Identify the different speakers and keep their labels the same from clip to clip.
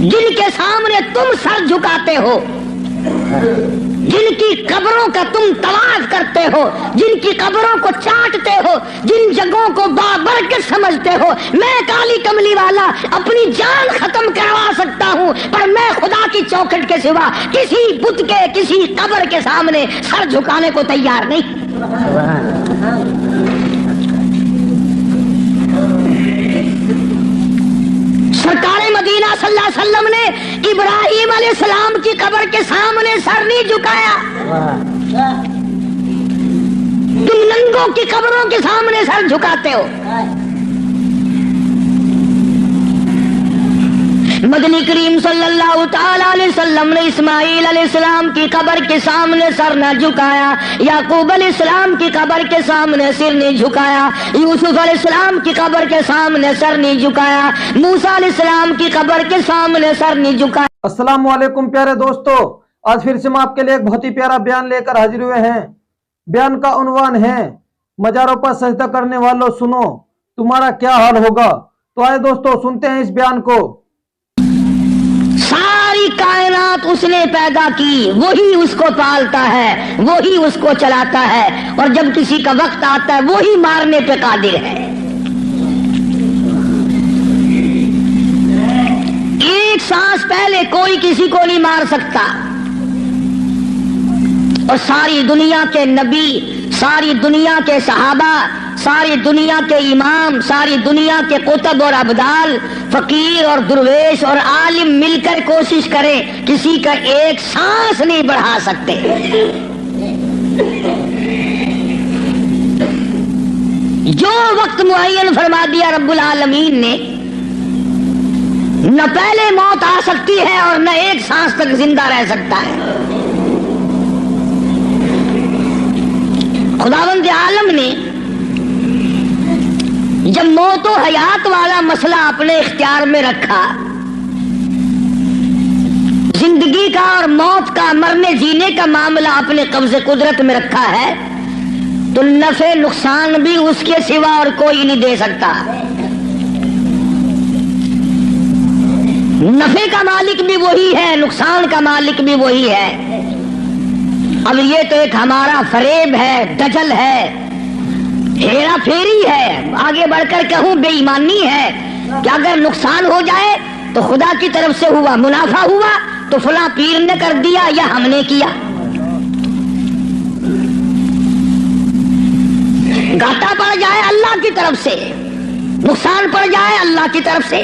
Speaker 1: جن کے سامنے تم سر جھکاتے ہو، جن کی قبروں کا تم طواف کرتے ہو، جن کی قبروں کو چاٹتے ہو، جن جگہوں کو بابرکت سمجھتے ہو، میں کالی کملی والا اپنی جان ختم کروا سکتا ہوں، پر میں خدا کی چوکھٹ کے سوا کسی بت کے، کسی قبر کے سامنے سر جھکانے کو تیار نہیں۔ سرکار مدینہ صلی اللہ علیہ وسلم نے ابراہیم علیہ السلام کی قبر کے سامنے سر نہیں جھکایا۔ تم ننگوں کی قبروں کے سامنے سر جھکاتے ہو۔ مدنی کریم صلی اللہ تعالی علیہ وسلم نے اسماعیل علیہ السلام کی قبر کے سامنے سر نہ جھکایا، یعقوب علیہ السلام کی قبر کے سامنے سر نہیں جھکایا، یوسف علیہ السلام کی قبر کے سامنے سر نہیں جھکایا، موسیٰ علیہ السلام کی قبر کے سامنے سر نہیں جھکایا۔
Speaker 2: السلام علیکم پیارے دوستو، آج پھر سے ہم آپ کے لیے ایک بہت ہی پیارا بیان لے کر حاضر ہوئے ہیں۔ بیان کا عنوان ہے مزاروں پر سجدہ کرنے والوں سنو تمہارا کیا حال ہوگا۔ تو آئے دوستو سنتے ہیں اس بیان کو۔
Speaker 1: ساری کائنات اس نے پیدا کی، وہی اس کو پالتا ہے، وہی اس کو چلاتا ہے، اور جب کسی کا وقت آتا ہے وہی مارنے پہ قادر ہے۔ ایک سانس پہلے کوئی کسی کو نہیں مار سکتا، اور ساری دنیا کے نبی، ساری دنیا کے صحابہ، ساری دنیا کے امام، ساری دنیا کے قطب اور ابدال، فقیر اور درویش اور عالم مل کر کوشش کریں، کسی کا ایک سانس نہیں بڑھا سکتے۔ جو وقت معین فرما دیا رب العالمین نے، نہ پہلے موت آ سکتی ہے اور نہ ایک سانس تک زندہ رہ سکتا ہے۔ خداوند عالم نے جب موت و حیات والا مسئلہ اپنے اختیار میں رکھا، زندگی کا اور موت کا، مرنے جینے کا معاملہ اپنے قبضے قدرت میں رکھا ہے، تو نفع نقصان بھی اس کے سوا اور کوئی نہیں دے سکتا۔ نفع کا مالک بھی وہی ہے، نقصان کا مالک بھی وہی ہے۔ اب یہ تو ایک ہمارا فریب ہے، دجل ہے، ہیرا پھیری ہے، آگے بڑھ کر کہوں بے ایمانی ہے کہ اگر نقصان ہو جائے تو خدا کی طرف سے ہوا، منافع ہوا تو فلاں پیر نے کر دیا یا ہم نے کیا۔ گھاٹا پڑ جائے اللہ کی طرف سے، نقصان پڑ جائے اللہ کی طرف سے،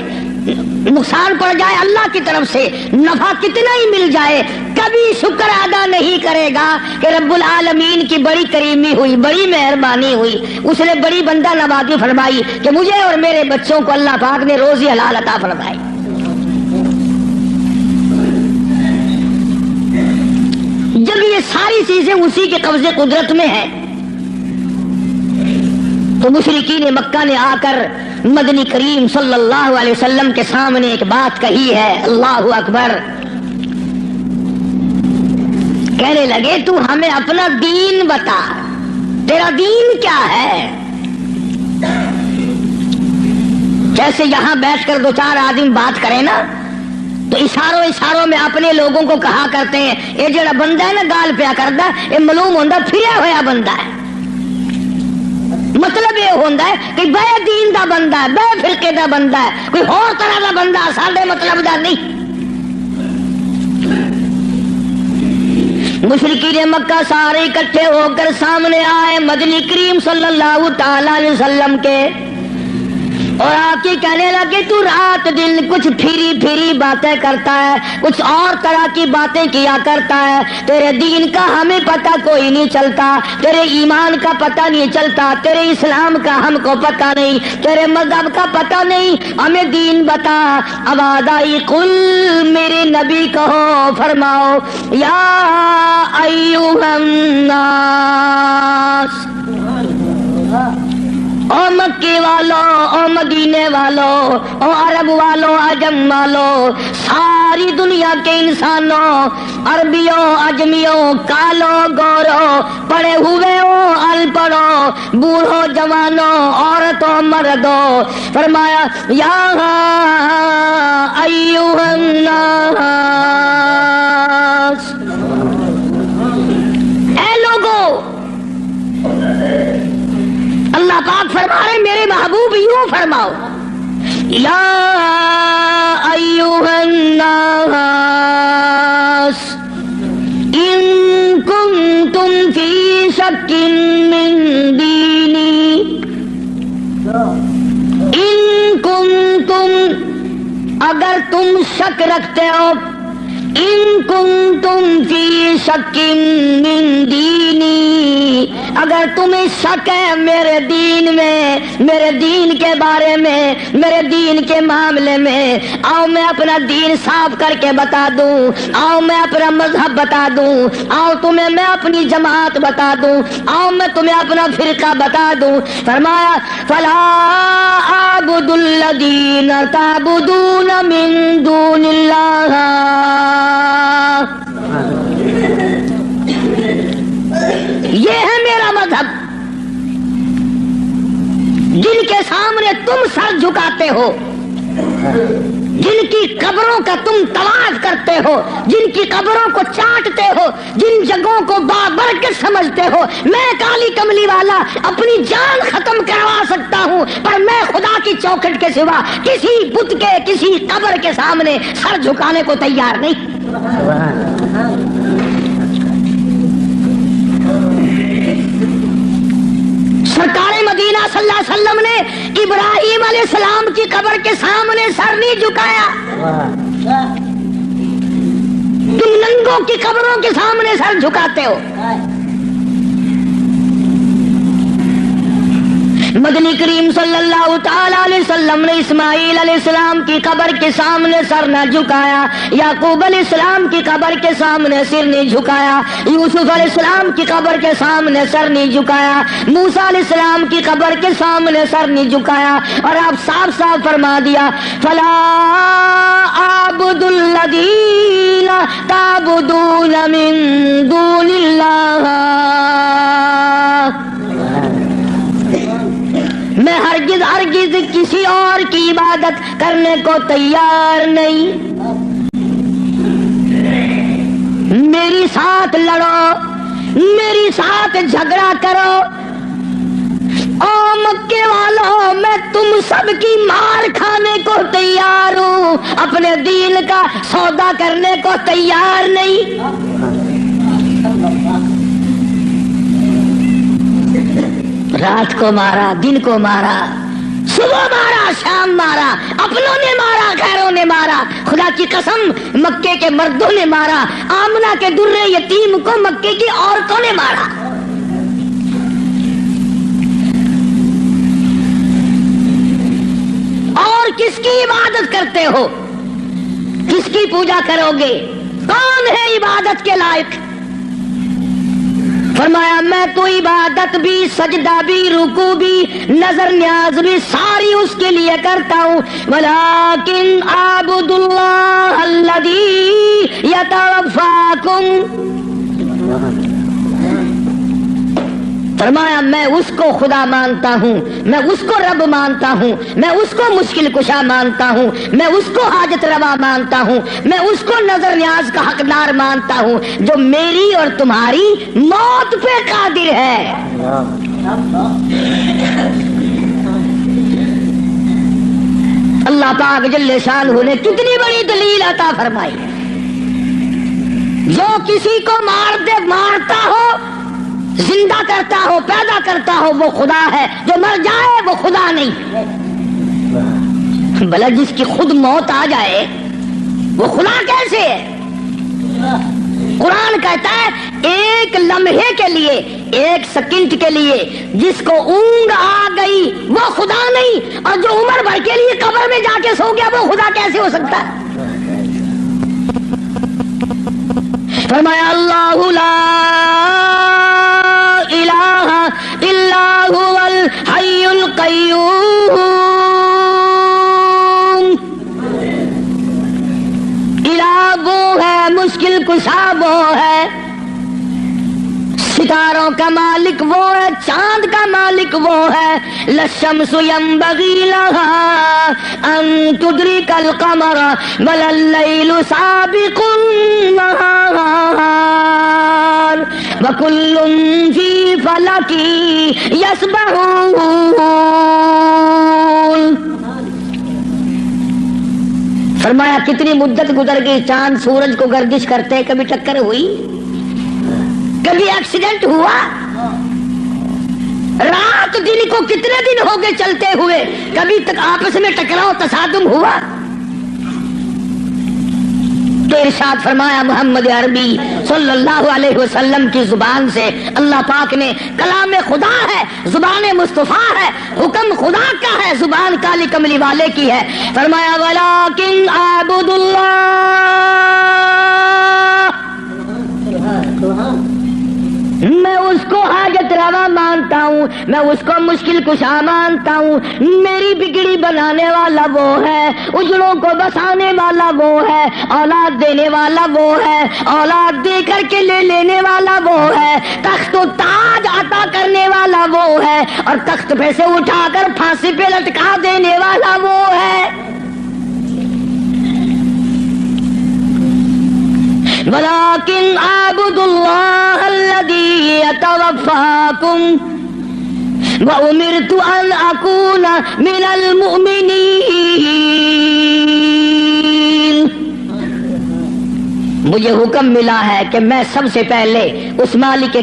Speaker 1: نقصان پڑ جائے اللہ کی طرف سے، نفع کتنا ہی مل جائے، کبھی شکر ادا نہیں کرے گا کہ رب العالمین کی بڑی کریمی ہوئی، بڑی مہربانی ہوئی، اس نے بڑی بندہ نوازی فرمائی کہ مجھے اور میرے بچوں کو اللہ پاک نے روزی حلال عطا فرمائی۔ جب یہ ساری چیزیں اسی کے قبضے قدرت میں ہیں، تو مشرکین مکہ نے آ کر مدنی کریم صلی اللہ علیہ وسلم کے سامنے ایک بات کہی ہے، اللہ اکبر، کہنے لگے تو ہمیں اپنا دین بتا، تیرا دین کیا ہے؟ جیسے یہاں بیٹھ کر دو چار آدمی بات کریں نا تو اشاروں میں اپنے لوگوں کو کہا کرتے ہیں یہ جڑا بندہ ہے نا گال پیا کردا یہ معلوم ہوندا پھریا ہویا بندہ ہے، مطلب یہ ہوتا ہے کہ بے دین دا بندہ ہے، بے فرقے دا بندہ ہے، کوئی اور طرح دا بندہ ساڈے مطلب دا نہیں۔ مشرکین مکہ سارے اکٹھے ہو کر سامنے آئے مدنی کریم صلی اللہ تعالی علیہ وسلم کے، اور آ کے کہنے لگے تو رات دن کچھ پھری باتیں کرتا ہے، کچھ اور طرح کی باتیں کیا کرتا ہے، تیرے دین کا ہمیں پتہ کوئی نہیں چلتا، تیرے ایمان کا پتہ نہیں چلتا، تیرے اسلام کا ہم کو پتہ نہیں، تیرے مذہب کا پتہ نہیں، ہمیں دین بتا۔ آواز آئی قل، میرے نبی کہو، فرماؤ یا ایھا الناس، او مکی والو، او مدینے والو، او عرب والو، عجم والو، ساری دنیا کے انسانوں، عربیوں، عجمیوں، کالو گورو، پڑھے ہوئے ہو، ان پڑھو، بوڑھو جوانوں، عورتوں، مردوں، فرمایا یا ایھا الناس یا ایھا الناس ان کنتم فی شک من دینی ان کنتم اگر تم شک رکھتے ہو ان کنتم فی شک من دینی اگر تمہیں شک ہے میرے دین میں میرے دین کے بارے میں میرے دین کے معاملے میں آؤ میں اپنا دین صاف کر کے بتا دوں آؤ میں اپنا مذہب بتا دوں آؤ تمہیں میں اپنی جماعت بتا دوں آؤ میں تمہیں اپنا فرقہ بتا دوں فرمایا فلا اعبد الذین تعبدون من دون اللہ یہ ہے میرا مذہب جن کے سامنے تم سر جھکاتے ہو جن کی قبروں کا تم طواف کرتے ہو جن کی قبروں کو چاٹتے ہو جن جگہوں کو بابرکت سمجھتے ہو میں کالی کملی والا اپنی جان ختم کروا سکتا ہوں پر میں خدا کی چوکھٹ کے سوا کسی بت کے کسی قبر کے سامنے سر جھکانے کو تیار نہیں سرکار مدینہ صلی اللہ علیہ وسلم نے ابراہیم علیہ السلام کی قبر کے سامنے سر نہیں جھکایا تم ننگوں کی قبروں کے سامنے سر جھکاتے ہو مدنی کریم صلی اللہ تعالی علیہ وسلم نے اسماعیل علیہ السلام کی قبر کے سامنے سر نہ جھکایا یعقوب علیہ السلام کی قبر کے سامنے سر نہیں جھکایا یوسف علیہ السلام کی قبر کے سامنے سر نہیں جھکایا موسیٰ علیہ السلام کی قبر کے سامنے سر نہیں جھکایا اور آپ صاف صاف فرما دیا فلا اعبد الذین تعبدون من دون اللہ میں ہرگز ہرگز کسی اور کی عبادت کرنے کو تیار نہیں میری ساتھ لڑو میری ساتھ جھگڑا کرو او مکے والوں میں تم سب کی مار کھانے کو تیار ہوں اپنے دین کا سودا کرنے کو تیار نہیں رات کو مارا دن کو مارا صبح مارا شام مارا اپنوں نے مارا غیروں نے مارا خدا کی قسم مکے کے مردوں نے مارا آمنہ کے درے یتیم کو مکے کی عورتوں نے مارا اور کس کی عبادت کرتے ہو کس کی پوجا کرو گے کون ہے عبادت کے لائق فرمایا میں تو عبادت بھی سجدہ بھی رکوع بھی نظر نیاز بھی ساری اس کے لیے کرتا ہوں ولیکن اعبد اللہ الذی یتوفاکم فرمایا میں اس کو خدا مانتا ہوں میں اس کو رب مانتا ہوں میں اس کو مشکل کشا مانتا ہوں میں اس کو حاجت روا مانتا ہوں میں اس کو نظر نیاز کا حقدار مانتا ہوں جو میری اور تمہاری موت پہ قادر ہے اللہ پاک جل شانہ نے کتنی بڑی دلیل عطا فرمائی جو کسی کو مارتا ہو زندہ کرتا ہو پیدا کرتا ہو وہ خدا ہے جو مر جائے وہ خدا نہیں بھلا جس کی خود موت آ جائے وہ خدا کیسے ہے قرآن کہتا ہے ایک لمحے کے لیے ایک سیکنڈ کے لیے جس کو اونگ آ گئی وہ خدا نہیں اور جو عمر بھر کے لیے قبر میں جا کے سو گیا وہ خدا کیسے ہو سکتا ہے فرمایا اللہ لا الہ الا هو الحی القیوم الہ وہ ہے مشکل کشا وہ ہے ستاروں کا مالک وہ ہے چاند کا مالک وہ ہے للشمس ينبغي لها ان تدرك القمر ولا الليل سابق النهار وكل في فلك يسبحون فرمایا کتنی مدت گزر گئی، چاند سورج کو گردش کرتے، کبھی ٹکر ہوئی، کبھی ایکسیڈنٹ ہوا؟ رات دن کو کتنے دن ہو گئے چلتے ہوئے، کبھی تک آپس میں ٹکراؤ تصادم ہوا؟ تو ارشاد فرمایا محمد عربی صلی اللہ علیہ وسلم کی زبان سے، اللہ پاک نے، کلام خدا ہے، زبان مصطفیٰ ہے، حکم خدا کا ہے، زبان کالی کملی والے کی ہے، فرمایا وَلَٰكِنْ أَعْبُدُ اللَّهَ، میں اس کو حاجت روا مانتا ہوں، میں اس کو مشکل کشا مانتا ہوں، میری بگڑی بنانے والا وہ ہے، اجڑوں کو بسانے والا وہ ہے، اولاد دینے والا وہ ہے، اولاد دے کر کے لے لینے والا وہ ہے، تخت و تاج عطا کرنے والا وہ ہے، اور تخت پہ سے اٹھا کر پھانسی پہ لٹکا دینے والا وہ ہے۔ وَلَٰكِنْ أَعْبُدُ اللَّهَ الَّذِي يَتَوَفَّاكُمْ وَأُمِرْتُ أَنْ أَكُونَ مِنَ الْمُؤْمِنِينَ، مجھے حکم ملا ہے کہ میں سب سے پہلے اس مالک کے